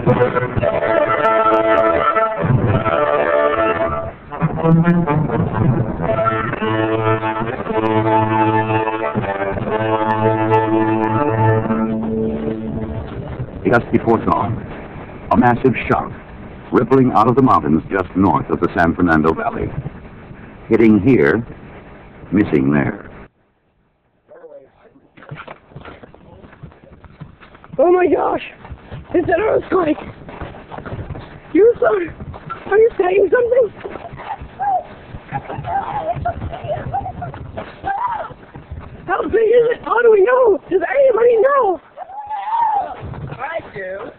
Just before dawn, a massive shock rippling out of the mountains just north of the San Fernando Valley. Hitting here, missing there. Oh my gosh! It's an earthquake! You sir, are you saying something? How big is it? How do we know? Does anybody know? I do.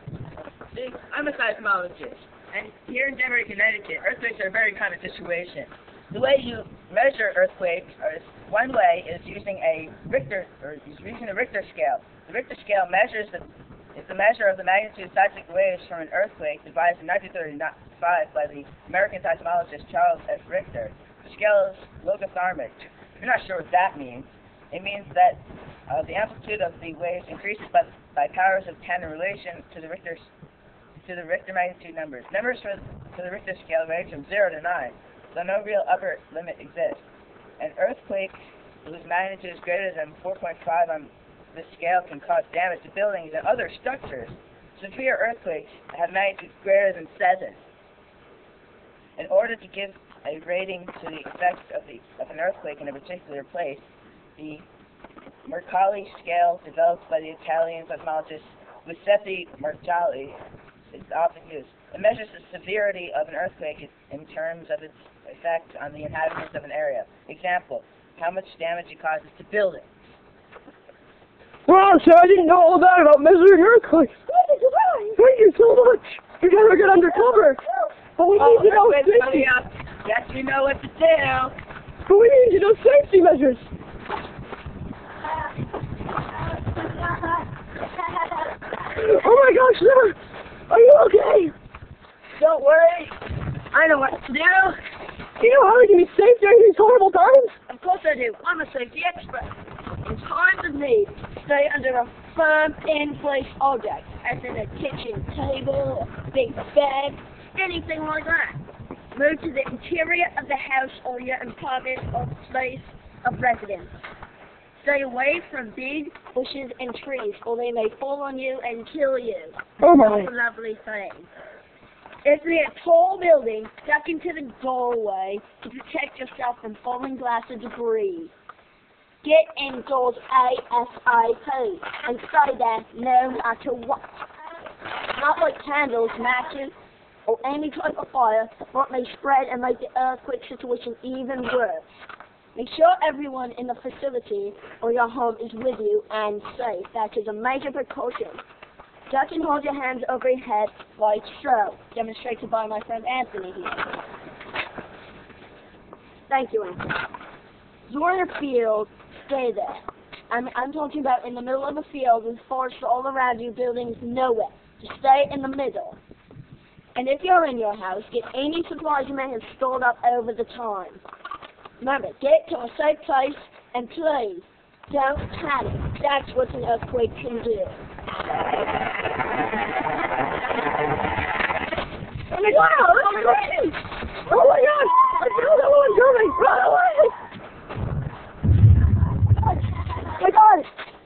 See, I'm a seismologist, and here in Denver, Connecticut, earthquakes are a very common situation. The way you measure earthquakes, one way is using a Richter scale. The Richter scale is the measure of the magnitude of seismic waves from an earthquake devised in 1935 by the American seismologist Charles S. Richter. The scale is logarithmic. If you're not sure what that means, it means that the amplitude of the waves increases by powers of 10 in relation to the Richter magnitude numbers. Numbers for the Richter scale range from 0 to 9, so no real upper limit exists. An earthquake whose magnitude is greater than 4.5 on this scale can cause damage to buildings and other structures. Severe earthquakes have magnitudes greater than 7. In order to give a rating to the effects of an earthquake in a particular place, the Mercalli scale, developed by the Italian seismologist Giuseppe Mercalli, is often used. It measures the severity of an earthquake in terms of its effect on the inhabitants of an area. Example, how much damage it causes to buildings. Wow, sir, I didn't know all that about measuring earthquakes. Thank you so much. You gotta get undercover. But we need to know safety. Yes, we know what to do. But we need to know safety measures. Oh my gosh, sir! Are you okay? Don't worry. I know what to do. Do you know how we can be safe during these horrible times? Of course I do. I'm a safety expert. In times of need, stay under a firm, in-place object, as in a kitchen table, a big bed, anything like that. Move to the interior of the house or your apartment or place of residence. Stay away from big bushes and trees, or they may fall on you and kill you. Oh my. That's a lovely thing. If you're a tall building, duck into the doorway to protect yourself from falling glass or debris. Get indoors ASAP and stay there no matter what. Not like candles, matches, or any type of fire, or it may spread and make the earthquake situation even worse. Make sure everyone in the facility or your home is with you and safe. That is a major precaution. Duck and hold your hands over your head like so, demonstrated by my friend Anthony here. Thank you, Anthony. You're in a field, stay there. I'm talking about in the middle of a field with forests all around you, buildings nowhere. Just stay in the middle. And if you're in your house, get any supplies you may have stored up over the time. Remember, get to a safe place, and please, don't panic. That's what an earthquake can do. Oh my God! Oh my God! Oh my God! I feel that one coming! Run away! My God!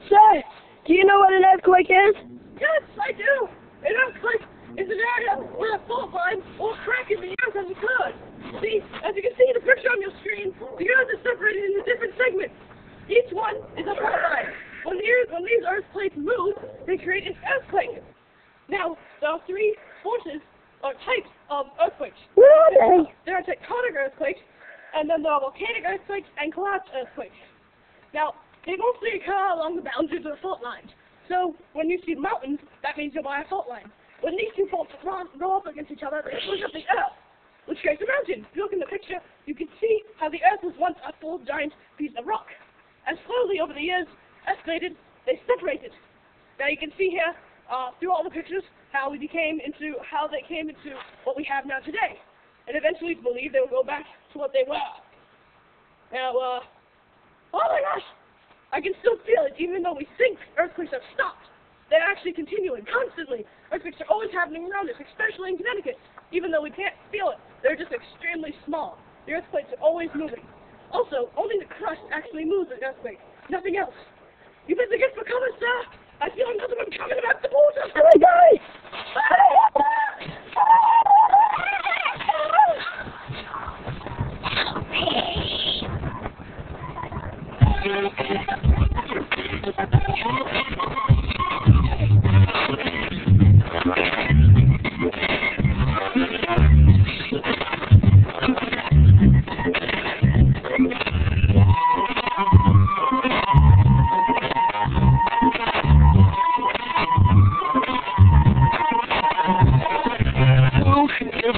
Sir, do you know what an earthquake is? Yes, I do! An earthquake is an area where a fault line or crack in the earth has occurred. See, as you can see in the picture on your screen, the earth is separated into different segments. Each one is a fault line. When these earth plates move, they create an earthquake. Now, there are three forces or types of earthquakes. What are they? There are tectonic earthquakes, and then there are volcanic earthquakes and collapse earthquakes. Now, they mostly occur along the boundaries of the fault lines. So, when you see mountains, that means you're by a fault line. When these two faults go up against each other, they push up the earth, which creates a mountain. If you look in the picture, you can see how the earth was once a full giant piece of rock. And slowly, over the years, escalated, they separated. Now you can see here, through all the pictures, how they came into what we have now today. And eventually, it's believed they will go back to what they were. Now, oh my gosh! I can still feel it, even though we think earthquakes have stopped. they're actually continuing, constantly. Earthquakes are always happening around us, especially in Connecticut. Even though we can't feel it, they're just extremely small. The earthquakes are always moving. Also, only the crust actually moves in earthquakes, nothing else. You busy get for cover, sir? I feel another one coming about the border. Hey, guys!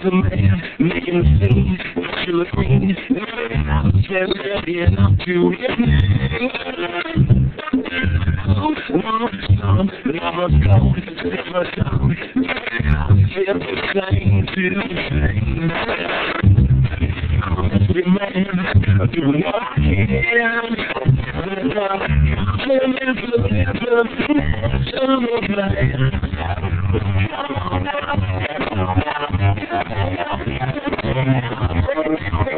The man making things feel clean. I'm ready enough to never go, never go. Feel the same, feel the same. The man doing what I can. Live,